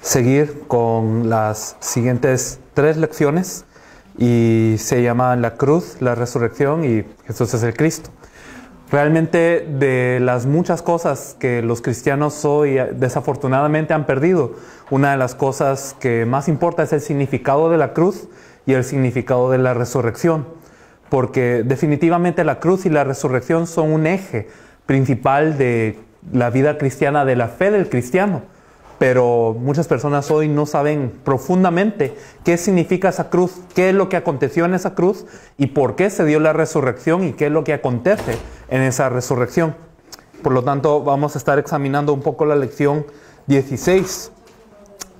seguir con las siguientes 3 lecciones y se llaman la cruz, la resurrección y Jesús es el Cristo. Realmente de las muchas cosas que los cristianos hoy desafortunadamente han perdido, una de las cosas que más importa es el significado de la cruz y el significado de la resurrección, porque definitivamente la cruz y la resurrección son un eje principal de la vida cristiana, de la fe del cristiano. Pero muchas personas hoy no saben profundamente qué significa esa cruz, qué es lo que aconteció en esa cruz y por qué se dio la resurrección y qué es lo que acontece en esa resurrección. Por lo tanto, vamos a estar examinando un poco la lección 16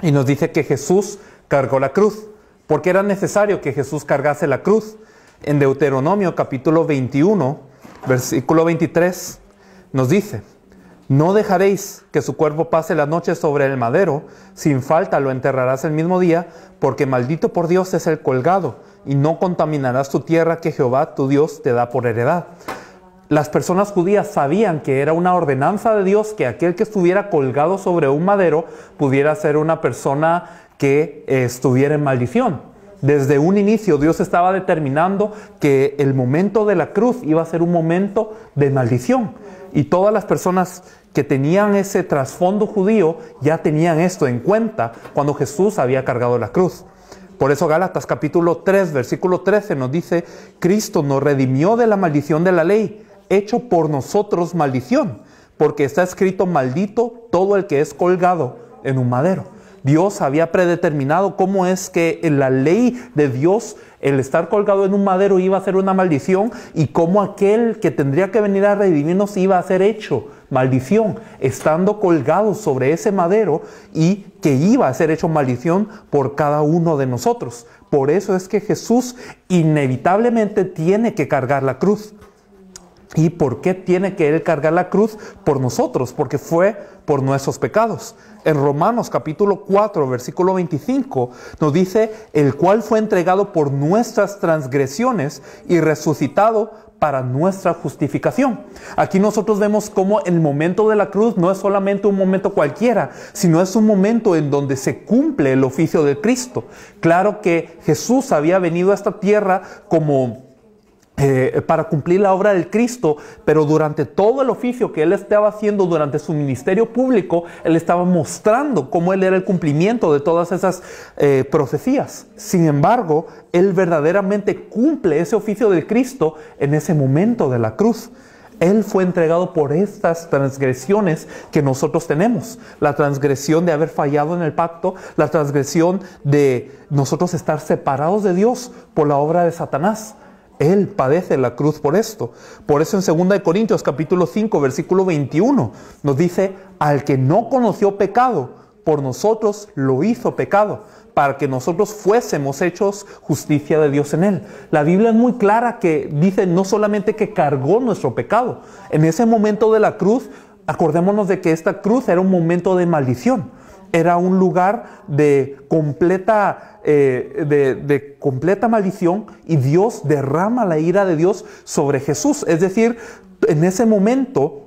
y nos dice que Jesús cargó la cruz. ¿Por qué era necesario que Jesús cargase la cruz? En Deuteronomio capítulo 21, versículo 23, nos dice: no dejaréis que su cuerpo pase la noche sobre el madero, sin falta lo enterrarás el mismo día, porque maldito por Dios es el colgado, y no contaminarás tu tierra que Jehová tu Dios te da por heredad. Las personas judías sabían que era una ordenanza de Dios que aquel que estuviera colgado sobre un madero pudiera ser una persona que estuviera en maldición. Desde un inicio Dios estaba determinando que el momento de la cruz iba a ser un momento de maldición. Y todas las personas que tenían ese trasfondo judío ya tenían esto en cuenta cuando Jesús había cargado la cruz. Por eso Gálatas capítulo 3, versículo 13 nos dice: Cristo nos redimió de la maldición de la ley, hecho por nosotros maldición, porque está escrito: maldito todo el que es colgado en un madero. Dios había predeterminado cómo es que en la ley de Dios el estar colgado en un madero iba a ser una maldición y cómo aquel que tendría que venir a redimirnos iba a ser hecho maldición, estando colgado sobre ese madero, y que iba a ser hecho maldición por cada uno de nosotros. Por eso es que Jesús inevitablemente tiene que cargar la cruz. ¿Y por qué tiene que Él cargar la cruz? Por nosotros, porque fue por nuestros pecados. En Romanos capítulo 4, versículo 25, nos dice: el cual fue entregado por nuestras transgresiones y resucitado para nuestra justificación. Aquí nosotros vemos cómo el momento de la cruz no es solamente un momento cualquiera, sino es un momento en donde se cumple el oficio de Cristo. Claro que Jesús había venido a esta tierra como para cumplir la obra del Cristo, pero durante todo el oficio que Él estaba haciendo durante su ministerio público, Él estaba mostrando cómo Él era el cumplimiento de todas esas profecías. Sin embargo, Él verdaderamente cumple ese oficio del Cristo en ese momento de la cruz. Él fue entregado por estas transgresiones que nosotros tenemos. La transgresión de haber fallado en el pacto, la transgresión de nosotros estar separados de Dios por la obra de Satanás. Él padece la cruz por esto. Por eso en 2 Corintios capítulo 5, versículo 21, nos dice: al que no conoció pecado, por nosotros lo hizo pecado, para que nosotros fuésemos hechos justicia de Dios en Él. La Biblia es muy clara que dice no solamente que cargó nuestro pecado. En ese momento de la cruz, acordémonos de que esta cruz era un momento de maldición. Era un lugar de completa maldición, y Dios derrama la ira de Dios sobre Jesús. Es decir, en ese momento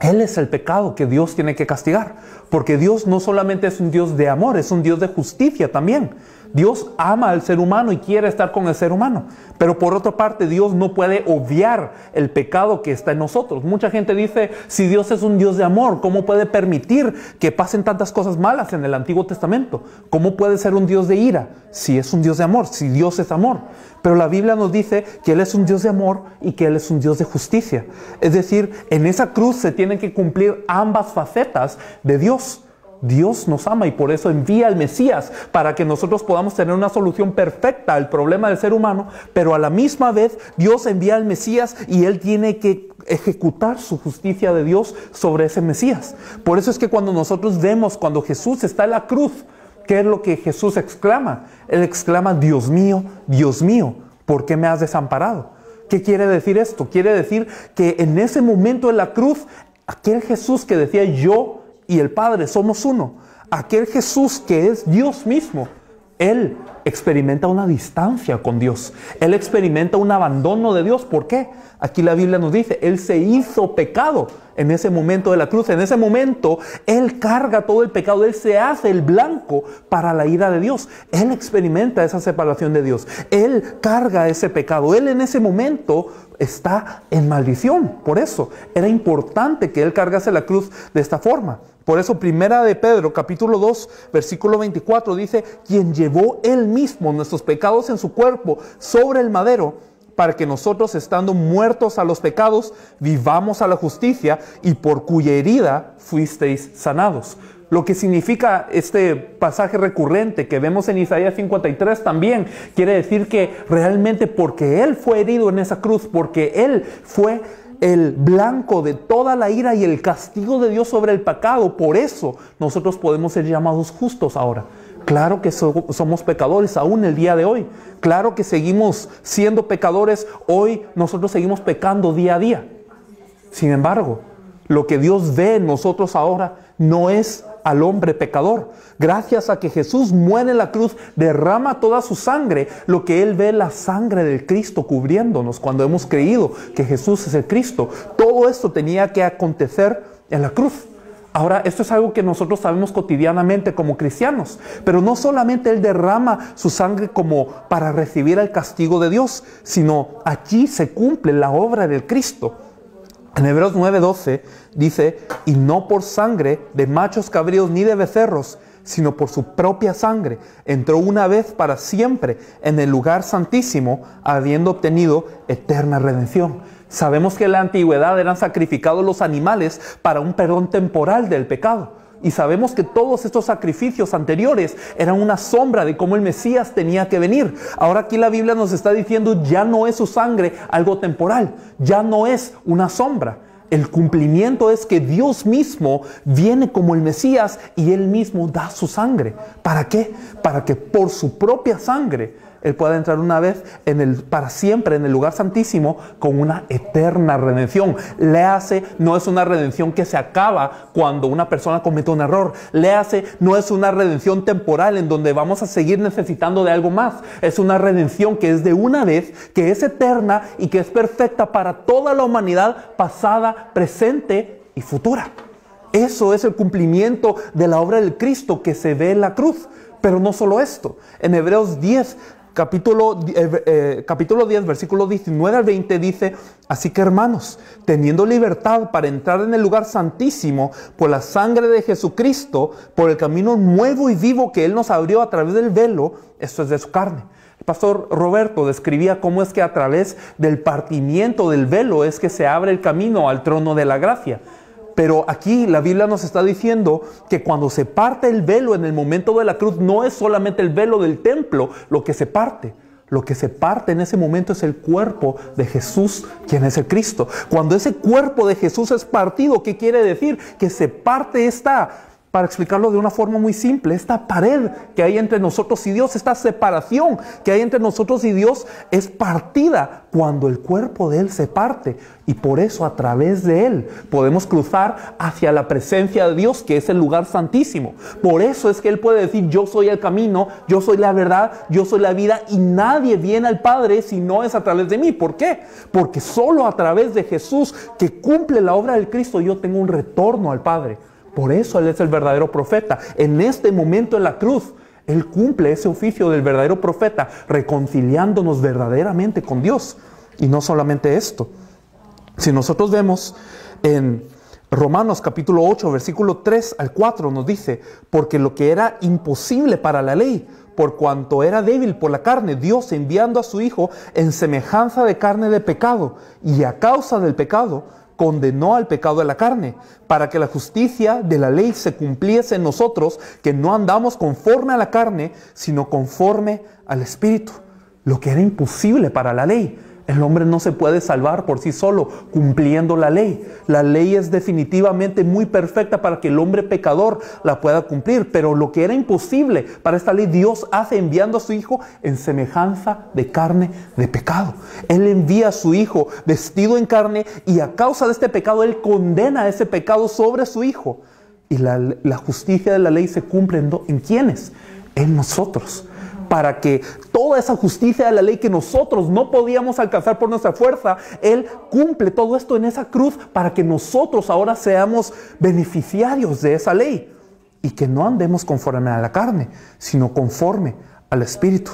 Él es el pecado que Dios tiene que castigar, porque Dios no solamente es un Dios de amor, es un Dios de justicia también. Dios ama al ser humano y quiere estar con el ser humano. Pero por otra parte, Dios no puede obviar el pecado que está en nosotros. Mucha gente dice: si Dios es un Dios de amor, ¿cómo puede permitir que pasen tantas cosas malas en el Antiguo Testamento? ¿Cómo puede ser un Dios de ira si es un Dios de amor, si Dios es amor? Pero la Biblia nos dice que Él es un Dios de amor y que Él es un Dios de justicia. Es decir, en esa cruz se tienen que cumplir ambas facetas de Dios. Dios nos ama y por eso envía al Mesías para que nosotros podamos tener una solución perfecta al problema del ser humano, pero a la misma vez Dios envía al Mesías y Él tiene que ejecutar su justicia de Dios sobre ese Mesías. Por eso es que cuando nosotros vemos, cuando Jesús está en la cruz, ¿qué es lo que Jesús exclama? Él exclama: Dios mío, ¿por qué me has desamparado? ¿Qué quiere decir esto? Quiere decir que en ese momento de la cruz, aquel Jesús que decía: yo y el Padre somos uno, aquel Jesús que es Dios mismo, Él experimenta una distancia con Dios. Él experimenta un abandono de Dios. ¿Por qué? Aquí la Biblia nos dice, Él se hizo pecado en ese momento de la cruz. En ese momento, Él carga todo el pecado. Él se hace el blanco para la ira de Dios. Él experimenta esa separación de Dios. Él carga ese pecado. Él en ese momento está en maldición. Por eso era importante que Él cargase la cruz de esta forma. Por eso Primera de Pedro, capítulo 2, versículo 24, dice, quien llevó Él mismo nuestros pecados en su cuerpo sobre el madero, para que nosotros, estando muertos a los pecados, vivamos a la justicia, y por cuya herida fuisteis sanados. Lo que significa este pasaje recurrente que vemos en Isaías 53 también quiere decir que realmente porque Él fue herido en esa cruz, porque Él fue el blanco de toda la ira y el castigo de Dios sobre el pecado, por eso nosotros podemos ser llamados justos ahora. Claro que somos pecadores aún el día de hoy. Claro que seguimos siendo pecadores. Hoy nosotros seguimos pecando día a día. Sin embargo, lo que Dios ve en nosotros ahora no es al hombre pecador. Gracias a que Jesús muere en la cruz, derrama toda su sangre, lo que Él ve es la sangre del Cristo cubriéndonos cuando hemos creído que Jesús es el Cristo. Todo esto tenía que acontecer en la cruz. Ahora, esto es algo que nosotros sabemos cotidianamente como cristianos, pero no solamente Él derrama su sangre como para recibir el castigo de Dios, sino aquí se cumple la obra del Cristo. En Hebreos 9:12 dice, y no por sangre de machos cabríos ni de becerros, sino por su propia sangre, entró una vez para siempre en el lugar santísimo, habiendo obtenido eterna redención. Sabemos que en la antigüedad eran sacrificados los animales para un perdón temporal del pecado. Y sabemos que todos estos sacrificios anteriores eran una sombra de cómo el Mesías tenía que venir. Ahora aquí la Biblia nos está diciendo, ya no es su sangre algo temporal, ya no es una sombra. El cumplimiento es que Dios mismo viene como el Mesías y Él mismo da su sangre. ¿Para qué? Para que por su propia sangre Él pueda entrar una vez para siempre en el lugar santísimo con una eterna redención. Léase, no es una redención que se acaba cuando una persona comete un error. Léase, no es una redención temporal en donde vamos a seguir necesitando de algo más. Es una redención que es de una vez, que es eterna y que es perfecta para toda la humanidad pasada, presente y futura. Eso es el cumplimiento de la obra del Cristo que se ve en la cruz. Pero no solo esto. En Hebreos 10, capítulo 10, versículo 19 al 20 dice, así que hermanos, teniendo libertad para entrar en el lugar santísimo por la sangre de Jesucristo, por el camino nuevo y vivo que Él nos abrió a través del velo, esto es de su carne. El pastor Roberto describía cómo es que a través del partimiento del velo es que se abre el camino al trono de la gracia. Pero aquí la Biblia nos está diciendo que cuando se parte el velo en el momento de la cruz, no es solamente el velo del templo lo que se parte. Lo que se parte en ese momento es el cuerpo de Jesús, quien es el Cristo. Cuando ese cuerpo de Jesús es partido, ¿qué quiere decir? Que se parte para explicarlo de una forma muy simple, esta pared que hay entre nosotros y Dios, esta separación que hay entre nosotros y Dios es partida cuando el cuerpo de Él se parte. Y por eso a través de Él podemos cruzar hacia la presencia de Dios, que es el lugar santísimo. Por eso es que Él puede decir, yo soy el camino, yo soy la verdad, yo soy la vida, y nadie viene al Padre si no es a través de mí. ¿Por qué? Porque solo a través de Jesús, que cumple la obra del Cristo, yo tengo un retorno al Padre. Por eso Él es el verdadero profeta. En este momento en la cruz, Él cumple ese oficio del verdadero profeta, reconciliándonos verdaderamente con Dios. Y no solamente esto. Si nosotros vemos en Romanos capítulo 8, versículo 3 al 4, nos dice, porque lo que era imposible para la ley, por cuanto era débil por la carne, Dios enviando a su Hijo en semejanza de carne de pecado, y a causa del pecado, condenó al pecado de la carne, para que la justicia de la ley se cumpliese en nosotros, que no andamos conforme a la carne, sino conforme al Espíritu. Lo que era imposible para la ley. El hombre no se puede salvar por sí solo cumpliendo la ley. La ley es definitivamente muy perfecta para que el hombre pecador la pueda cumplir. Pero lo que era imposible para esta ley, Dios hace enviando a su Hijo en semejanza de carne de pecado. Él envía a su Hijo vestido en carne y a causa de este pecado, Él condena ese pecado sobre su Hijo. Y la justicia de la ley se cumple ¿en quiénes? En nosotros. para que toda esa justicia de la ley que nosotros no podíamos alcanzar por nuestra fuerza, Él cumple todo esto en esa cruz para que nosotros ahora seamos beneficiarios de esa ley y que no andemos conforme a la carne, sino conforme al Espíritu.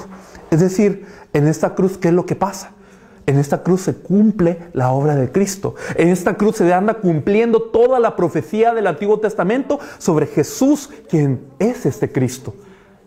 Es decir, en esta cruz, ¿qué es lo que pasa? En esta cruz se cumple la obra de Cristo. En esta cruz se anda cumpliendo toda la profecía del Antiguo Testamento sobre Jesús, quien es este Cristo.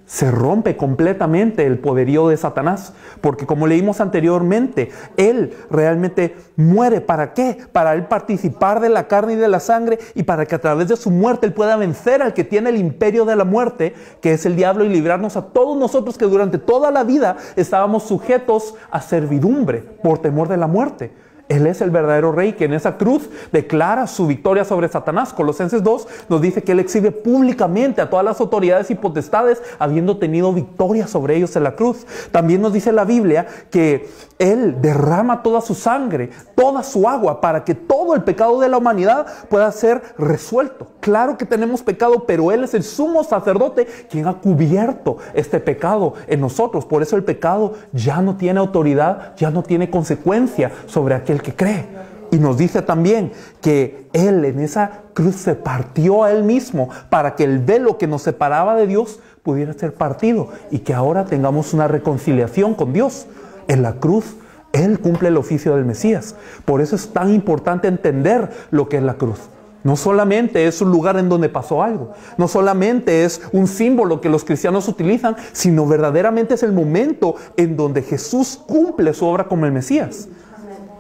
Se rompe completamente el poderío de Satanás, porque como leímos anteriormente, Él realmente muere. ¿Para qué? Para Él participar de la carne y de la sangre, y para que a través de su muerte Él pueda vencer al que tiene el imperio de la muerte, que es el diablo, y librarnos a todos nosotros que durante toda la vida estábamos sujetos a servidumbre por temor de la muerte. Él es el verdadero rey que en esa cruz declara su victoria sobre Satanás. Colosenses 2 nos dice que Él exhibe públicamente a todas las autoridades y potestades, habiendo tenido victoria sobre ellos en la cruz. También nos dice la Biblia que Él derrama toda su sangre, toda su agua, para que todo el pecado de la humanidad pueda ser resuelto. Claro que tenemos pecado, pero Él es el sumo sacerdote quien ha cubierto este pecado en nosotros. Por eso el pecado ya no tiene autoridad, ya no tiene consecuencia sobre aquel que cree. Y nos dice también que Él en esa cruz se partió a Él mismo para que el velo que nos separaba de Dios pudiera ser partido y que ahora tengamos una reconciliación con Dios. En la cruz Él cumple el oficio del Mesías. Por eso es tan importante entender lo que es la cruz. No solamente es un lugar en donde pasó algo, no solamente es un símbolo que los cristianos utilizan, sino verdaderamente es el momento en donde Jesús cumple su obra como el Mesías.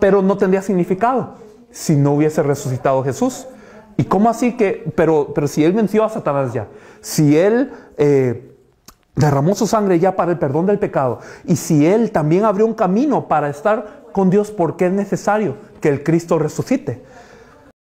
Pero no tendría significado si no hubiese resucitado Jesús. ¿Y cómo así que? Pero si Él venció a Satanás ya, si Él derramó su sangre ya para el perdón del pecado, y si Él también abrió un camino para estar con Dios, ¿por qué es necesario que el Cristo resucite?